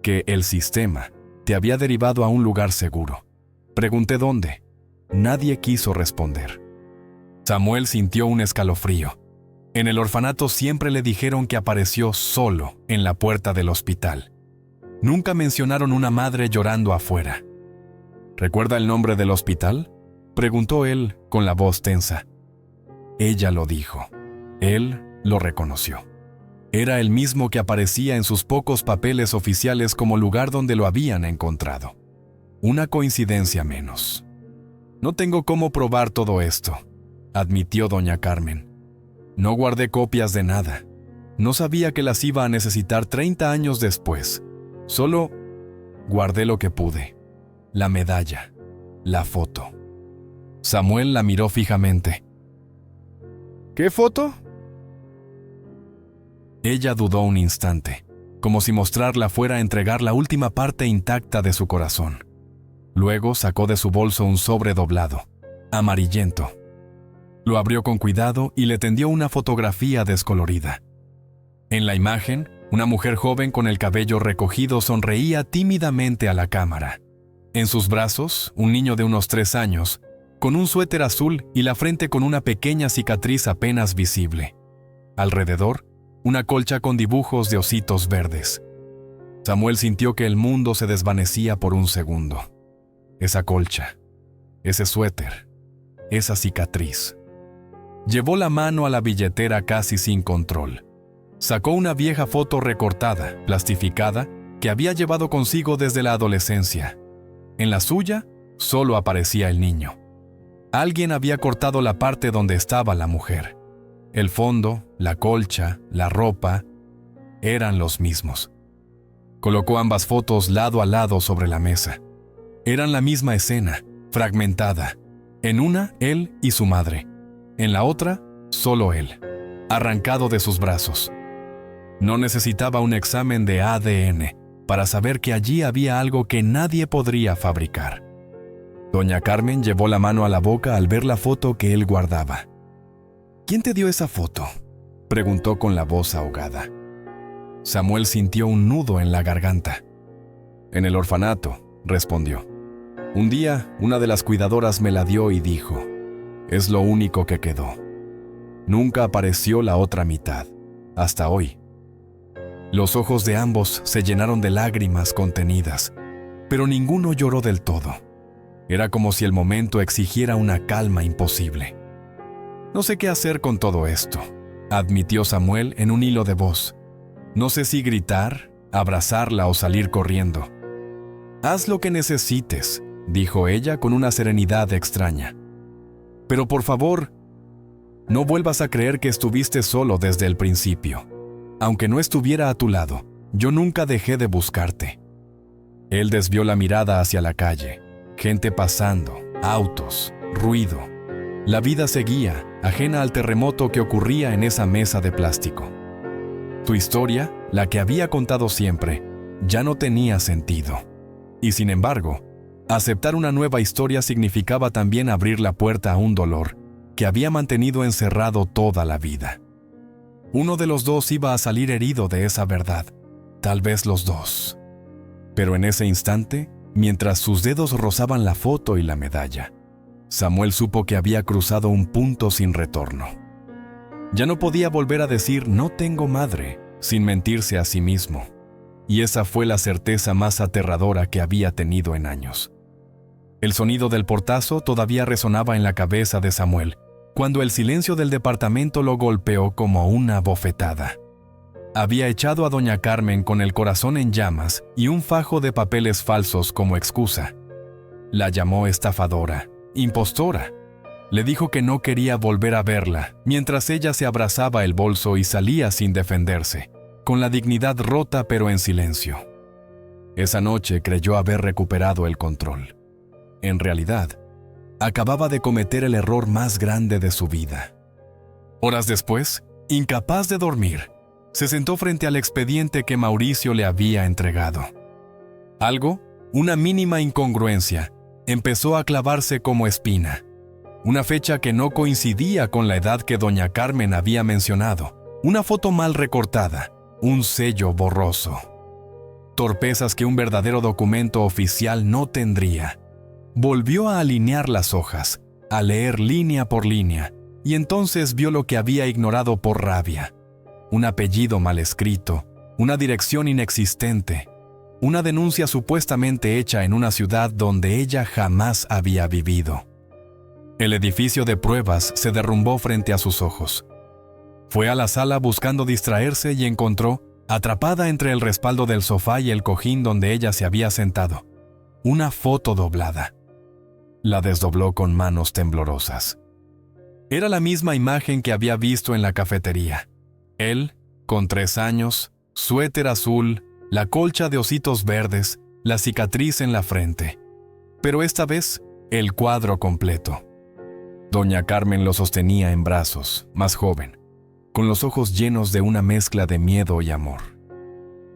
que el sistema te había derivado a un lugar seguro. Pregunté dónde. Nadie quiso responder. Samuel sintió un escalofrío. En el orfanato siempre le dijeron que apareció solo en la puerta del hospital. Nunca mencionaron una madre llorando afuera. ¿Recuerda el nombre del hospital?, preguntó él con la voz tensa. Ella lo dijo. Él lo reconoció. Era el mismo que aparecía en sus pocos papeles oficiales como lugar donde lo habían encontrado. Una coincidencia menos. No tengo cómo probar todo esto, admitió doña Carmen. No guardé copias de nada. No sabía que las iba a necesitar 30 años después. Solo guardé lo que pude. La medalla, la foto. Samuel la miró fijamente. ¿Qué foto?, Ella dudó un instante, como si mostrarla fuera a entregar la última parte intacta de su corazón. Luego sacó de su bolso un sobre doblado, amarillento. Lo abrió con cuidado y le tendió una fotografía descolorida. En la imagen, una mujer joven con el cabello recogido sonreía tímidamente a la cámara. En sus brazos, un niño de unos 3 años, con un suéter azul y la frente con una pequeña cicatriz apenas visible. Alrededor, una colcha con dibujos de ositos verdes. Samuel sintió que el mundo se desvanecía por un segundo. Esa colcha, ese suéter, esa cicatriz. Llevó la mano a la billetera casi sin control. Sacó una vieja foto recortada, plastificada, que había llevado consigo desde la adolescencia. En la suya, solo aparecía el niño. Alguien había cortado la parte donde estaba la mujer. El fondo, la colcha, la ropa, eran los mismos. Colocó ambas fotos lado a lado sobre la mesa. Eran la misma escena, fragmentada. En una, él y su madre. En la otra, solo él, arrancado de sus brazos. No necesitaba un examen de ADN para saber que allí había algo que nadie podría fabricar. Doña Carmen llevó la mano a la boca al ver la foto que él guardaba. «¿Quién te dio esa foto?», preguntó con la voz ahogada. Samuel sintió un nudo en la garganta. «En el orfanato», respondió. «Un día, una de las cuidadoras me la dio y dijo, es lo único que quedó. Nunca apareció la otra mitad, hasta hoy». Los ojos de ambos se llenaron de lágrimas contenidas, pero ninguno lloró del todo. Era como si el momento exigiera una calma imposible. «No sé qué hacer con todo esto», admitió Samuel en un hilo de voz. «No sé si gritar, abrazarla o salir corriendo». «Haz lo que necesites», dijo ella con una serenidad extraña. «Pero por favor, no vuelvas a creer que estuviste solo desde el principio. Aunque no estuviera a tu lado, yo nunca dejé de buscarte». Él desvió la mirada hacia la calle. Gente pasando, autos, ruido. La vida seguía, ajena al terremoto que ocurría en esa mesa de plástico. Su historia, la que había contado siempre, ya no tenía sentido. Y sin embargo, aceptar una nueva historia significaba también abrir la puerta a un dolor que había mantenido encerrado toda la vida. Uno de los dos iba a salir herido de esa verdad, tal vez los dos. Pero en ese instante, mientras sus dedos rozaban la foto y la medalla, Samuel supo que había cruzado un punto sin retorno. Ya no podía volver a decir «no tengo madre» sin mentirse a sí mismo. Y esa fue la certeza más aterradora que había tenido en años. El sonido del portazo todavía resonaba en la cabeza de Samuel, cuando el silencio del departamento lo golpeó como una bofetada. Había echado a doña Carmen con el corazón en llamas y un fajo de papeles falsos como excusa. La llamó estafadora, impostora. Le dijo que no quería volver a verla, mientras ella se abrazaba el bolso y salía sin defenderse, con la dignidad rota pero en silencio. Esa noche creyó haber recuperado el control. En realidad, acababa de cometer el error más grande de su vida. Horas después, incapaz de dormir, se sentó frente al expediente que Mauricio le había entregado. Algo, una mínima incongruencia, empezó a clavarse como espina. Una fecha que no coincidía con la edad que doña Carmen había mencionado, una foto mal recortada, un sello borroso. Torpezas que un verdadero documento oficial no tendría. Volvió a alinear las hojas, a leer línea por línea, y entonces vio lo que había ignorado por rabia. Un apellido mal escrito, una dirección inexistente, una denuncia supuestamente hecha en una ciudad donde ella jamás había vivido. El edificio de pruebas se derrumbó frente a sus ojos. Fue a la sala buscando distraerse y encontró, atrapada entre el respaldo del sofá y el cojín donde ella se había sentado, una foto doblada. La desdobló con manos temblorosas. Era la misma imagen que había visto en la cafetería. Él, con 3 años, suéter azul, la colcha de ositos verdes, la cicatriz en la frente. Pero esta vez, el cuadro completo. Doña Carmen lo sostenía en brazos, más joven. con los ojos llenos de una mezcla de miedo y amor.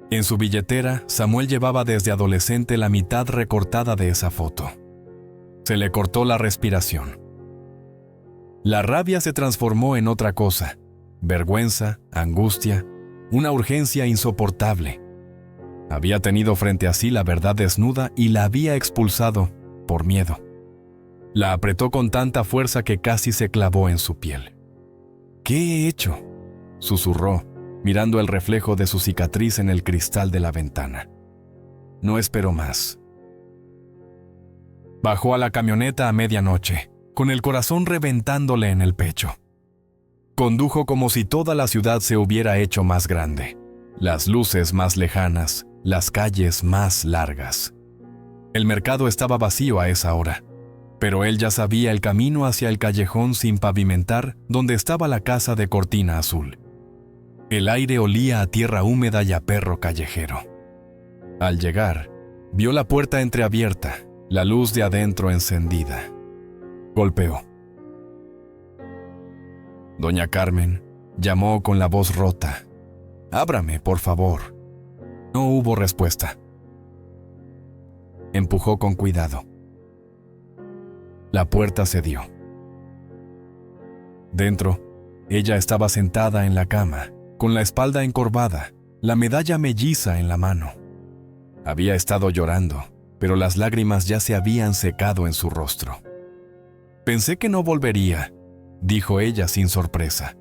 En su billetera, Samuel llevaba desde adolescente la mitad recortada de esa foto. Se le cortó la respiración. La rabia se transformó en otra cosa: vergüenza, angustia, una urgencia insoportable. Había tenido frente a sí la verdad desnuda y la había expulsado por miedo. La apretó con tanta fuerza que casi se clavó en su piel. «¿Qué he hecho?», susurró, mirando el reflejo de su cicatriz en el cristal de la ventana. No esperó más. Bajó a la camioneta a medianoche, con el corazón reventándole en el pecho. Condujo como si toda la ciudad se hubiera hecho más grande, las luces más lejanas, las calles más largas. El mercado estaba vacío a esa hora, pero él ya sabía el camino hacia el callejón sin pavimentar donde estaba la casa de cortina azul. El aire olía a tierra húmeda y a perro callejero. Al llegar, vio la puerta entreabierta, la luz de adentro encendida. Golpeó. Doña Carmen llamó con la voz rota: «Ábrame, por favor». No hubo respuesta. Empujó con cuidado. La puerta cedió. Dentro, ella estaba sentada en la cama, con la espalda encorvada, la medalla melliza en la mano. Había estado llorando, pero las lágrimas ya se habían secado en su rostro. «Pensé que no volvería», dijo ella sin sorpresa.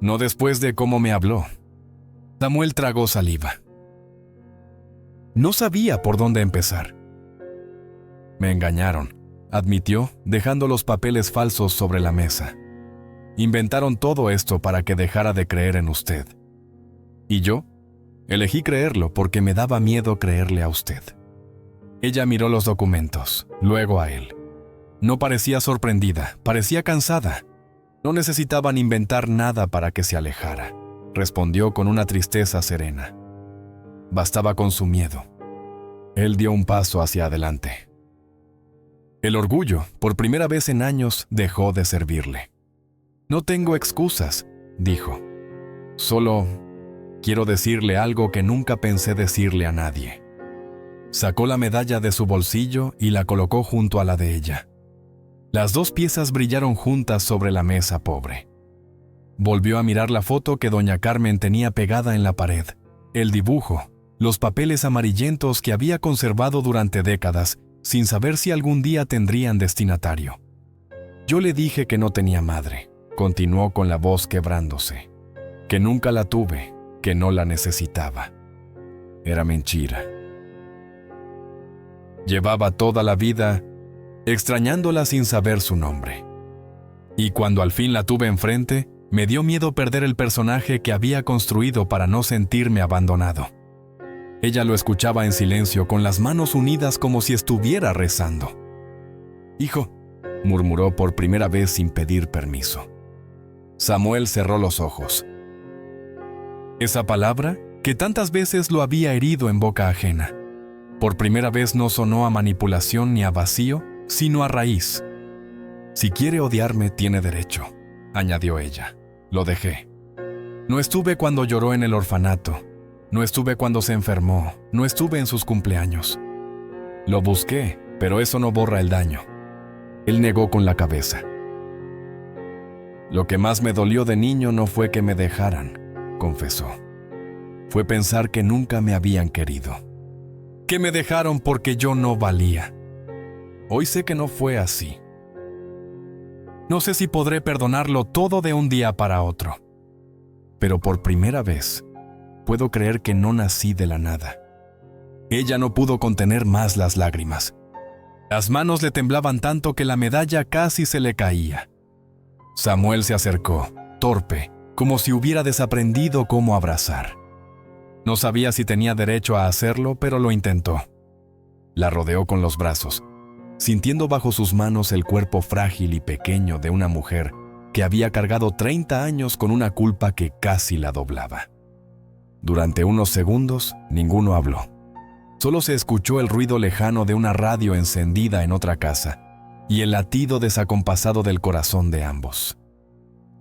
«No después de cómo me habló». Samuel tragó saliva. No sabía por dónde empezar. «Me engañaron», admitió, dejando los papeles falsos sobre la mesa. «Inventaron todo esto para que dejara de creer en usted. ¿Y yo? Elegí creerlo porque me daba miedo creerle a usted». Ella miró los documentos, luego a él. No parecía sorprendida, parecía cansada. No necesitaban inventar nada para que se alejara, respondió con una tristeza serena. Bastaba con su miedo. Él dio un paso hacia adelante. El orgullo, por primera vez en años, dejó de servirle. «No tengo excusas», dijo. «Solo quiero decirle algo que nunca pensé decirle a nadie». Sacó la medalla de su bolsillo y la colocó junto a la de ella. Las dos piezas brillaron juntas sobre la mesa pobre. Volvió a mirar la foto que doña Carmen tenía pegada en la pared, el dibujo, los papeles amarillentos que había conservado durante décadas, sin saber si algún día tendrían destinatario. «Yo le dije que no tenía madre», continuó con la voz quebrándose, «que nunca la tuve, que no la necesitaba. Era mentira. Llevaba toda la vida extrañándola sin saber su nombre. Y cuando al fin la tuve enfrente, me dio miedo perder el personaje que había construido para no sentirme abandonado». Ella lo escuchaba en silencio, con las manos unidas como si estuviera rezando. «Hijo», murmuró por primera vez sin pedir permiso. Samuel cerró los ojos. Esa palabra, que tantas veces lo había herido en boca ajena, por primera vez no sonó a manipulación ni a vacío, sino a raíz. «Si quiere odiarme, tiene derecho», añadió ella. «Lo dejé. No estuve cuando lloró en el orfanato. No estuve cuando se enfermó. No estuve en sus cumpleaños. Lo busqué, pero eso no borra el daño». Él negó con la cabeza. «Lo que más me dolió de niño no fue que me dejaran», confesó. «Fue pensar que nunca me habían querido. Que me dejaron porque yo no valía. Hoy sé que no fue así. No sé si podré perdonarlo todo de un día para otro. Pero por primera vez, puedo creer que no nací de la nada». Ella no pudo contener más las lágrimas. Las manos le temblaban tanto que la medalla casi se le caía. Samuel se acercó, torpe, como si hubiera desaprendido cómo abrazar. No sabía si tenía derecho a hacerlo, pero lo intentó. La rodeó con los brazos, sintiendo bajo sus manos el cuerpo frágil y pequeño de una mujer que había cargado 30 años con una culpa que casi la doblaba. Durante unos segundos, ninguno habló. Solo se escuchó el ruido lejano de una radio encendida en otra casa y el latido desacompasado del corazón de ambos.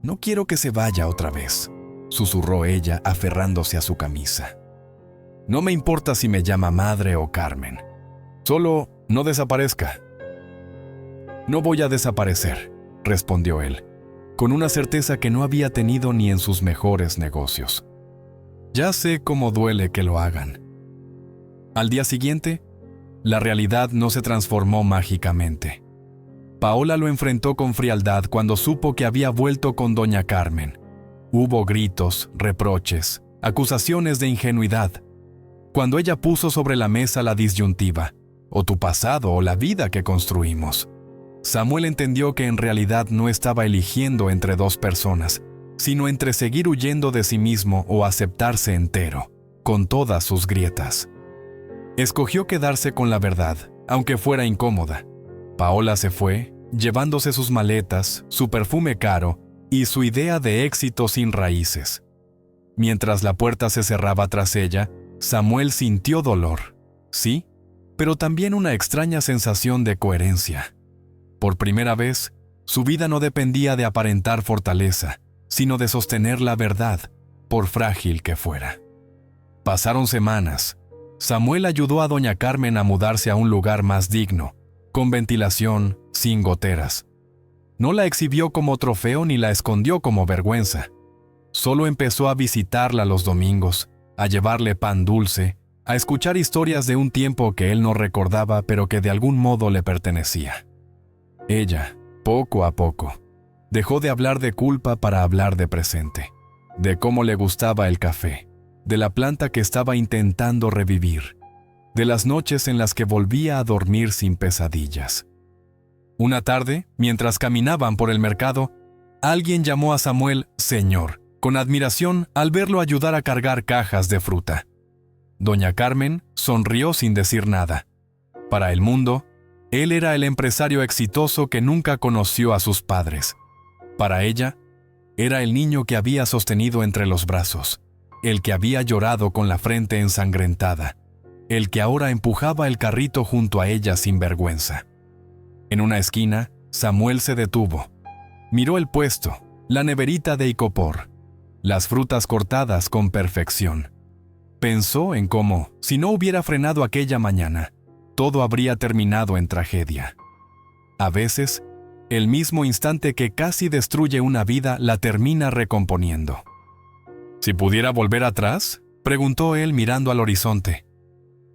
«No quiero que se vaya otra vez», susurró ella aferrándose a su camisa. No me importa si me llama Madre o Carmen. Solo no desaparezca. No voy a desaparecer, respondió él, con una certeza que no había tenido ni en sus mejores negocios. Ya sé cómo duele que lo hagan. Al día siguiente, la realidad no se transformó mágicamente. Paola lo enfrentó con frialdad cuando supo que había vuelto con doña Carmen. Hubo gritos, reproches, acusaciones de ingenuidad. Cuando ella puso sobre la mesa la disyuntiva, o tu pasado o la vida que construimos, Samuel entendió que en realidad no estaba eligiendo entre dos personas, sino entre seguir huyendo de sí mismo o aceptarse entero, con todas sus grietas. Escogió quedarse con la verdad, aunque fuera incómoda. Paola se fue, llevándose sus maletas, su perfume caro y su idea de éxito sin raíces. Mientras la puerta se cerraba tras ella, Samuel sintió dolor, sí, pero también una extraña sensación de coherencia. Por primera vez, su vida no dependía de aparentar fortaleza, sino de sostener la verdad, por frágil que fuera. Pasaron semanas. Samuel ayudó a doña Carmen a mudarse a un lugar más digno, con ventilación, sin goteras. No la exhibió como trofeo ni la escondió como vergüenza. Solo empezó a visitarla los domingos, a llevarle pan dulce, a escuchar historias de un tiempo que él no recordaba pero que de algún modo le pertenecía. Ella, poco a poco, dejó de hablar de culpa para hablar de presente, de cómo le gustaba el café, de la planta que estaba intentando revivir, de las noches en las que volvía a dormir sin pesadillas. Una tarde, mientras caminaban por el mercado, alguien llamó a Samuel «señor», con admiración al verlo ayudar a cargar cajas de fruta. Doña Carmen sonrió sin decir nada. Para el mundo, él era el empresario exitoso que nunca conoció a sus padres. Para ella, era el niño que había sostenido entre los brazos, el que había llorado con la frente ensangrentada, el que ahora empujaba el carrito junto a ella sin vergüenza. En una esquina, Samuel se detuvo. Miró el puesto, la neverita de icopor, las frutas cortadas con perfección. Pensó en cómo, si no hubiera frenado aquella mañana, todo habría terminado en tragedia. A veces, el mismo instante que casi destruye una vida la termina recomponiendo. ¿Si pudiera volver atrás?, preguntó él mirando al horizonte.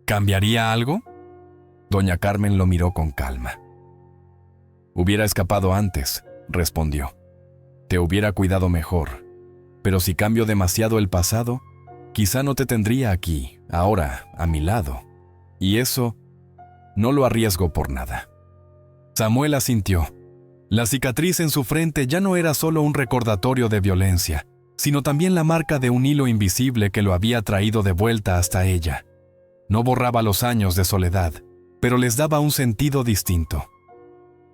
¿Cambiaría algo? Doña Carmen lo miró con calma. Hubiera escapado antes, respondió. Te hubiera cuidado mejor. Pero si cambio demasiado el pasado, quizá no te tendría aquí, ahora, a mi lado. Y eso, no lo arriesgo por nada. Samuel asintió. La cicatriz en su frente ya no era solo un recordatorio de violencia, sino también la marca de un hilo invisible que lo había traído de vuelta hasta ella. No borraba los años de soledad, pero les daba un sentido distinto.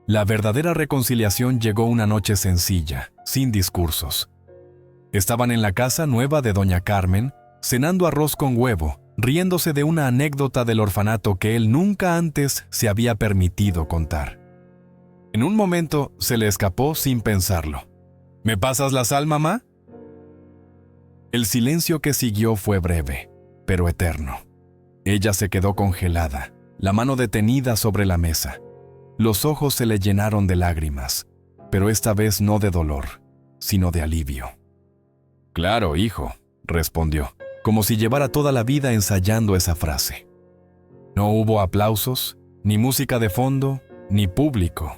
La verdadera reconciliación llegó una noche sencilla, sin discursos. Estaban en la casa nueva de doña Carmen, cenando arroz con huevo, riéndose de una anécdota del orfanato que él nunca antes se había permitido contar. En un momento se le escapó sin pensarlo. ¿Me pasas la sal, mamá? El silencio que siguió fue breve, pero eterno. Ella se quedó congelada, la mano detenida sobre la mesa. Los ojos se le llenaron de lágrimas, pero esta vez no de dolor, sino de alivio. «Claro, hijo», respondió, como si llevara toda la vida ensayando esa frase. No hubo aplausos, ni música de fondo, ni público.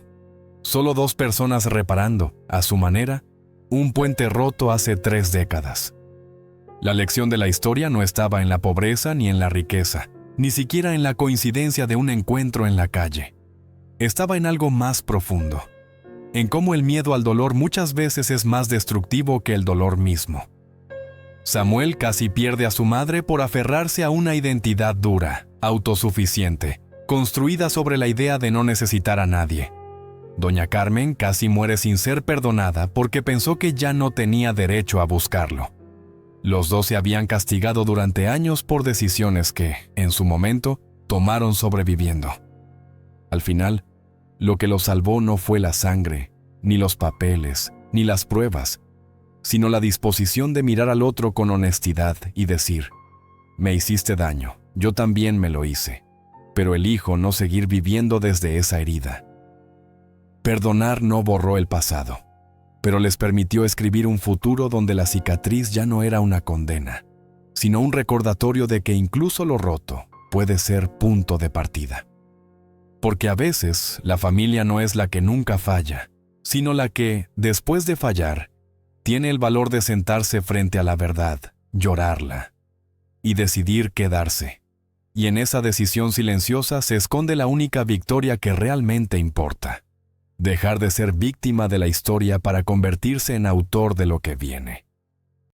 Solo dos personas reparando, a su manera, un puente roto hace 3 décadas. La lección de la historia no estaba en la pobreza ni en la riqueza, ni siquiera en la coincidencia de un encuentro en la calle. Estaba en algo más profundo, en cómo el miedo al dolor muchas veces es más destructivo que el dolor mismo. Samuel casi pierde a su madre por aferrarse a una identidad dura, autosuficiente, construida sobre la idea de no necesitar a nadie. Doña Carmen casi muere sin ser perdonada porque pensó que ya no tenía derecho a buscarlo. Los dos se habían castigado durante años por decisiones que, en su momento, tomaron sobreviviendo. Al final, lo que los salvó no fue la sangre, ni los papeles, ni las pruebas, sino la disposición de mirar al otro con honestidad y decir, me hiciste daño, yo también me lo hice, pero elijo no seguir viviendo desde esa herida. Perdonar no borró el pasado, pero les permitió escribir un futuro donde la cicatriz ya no era una condena, sino un recordatorio de que incluso lo roto puede ser punto de partida. Porque a veces la familia no es la que nunca falla, sino la que, después de fallar, tiene el valor de sentarse frente a la verdad, llorarla y decidir quedarse. Y en esa decisión silenciosa se esconde la única victoria que realmente importa: dejar de ser víctima de la historia para convertirse en autor de lo que viene.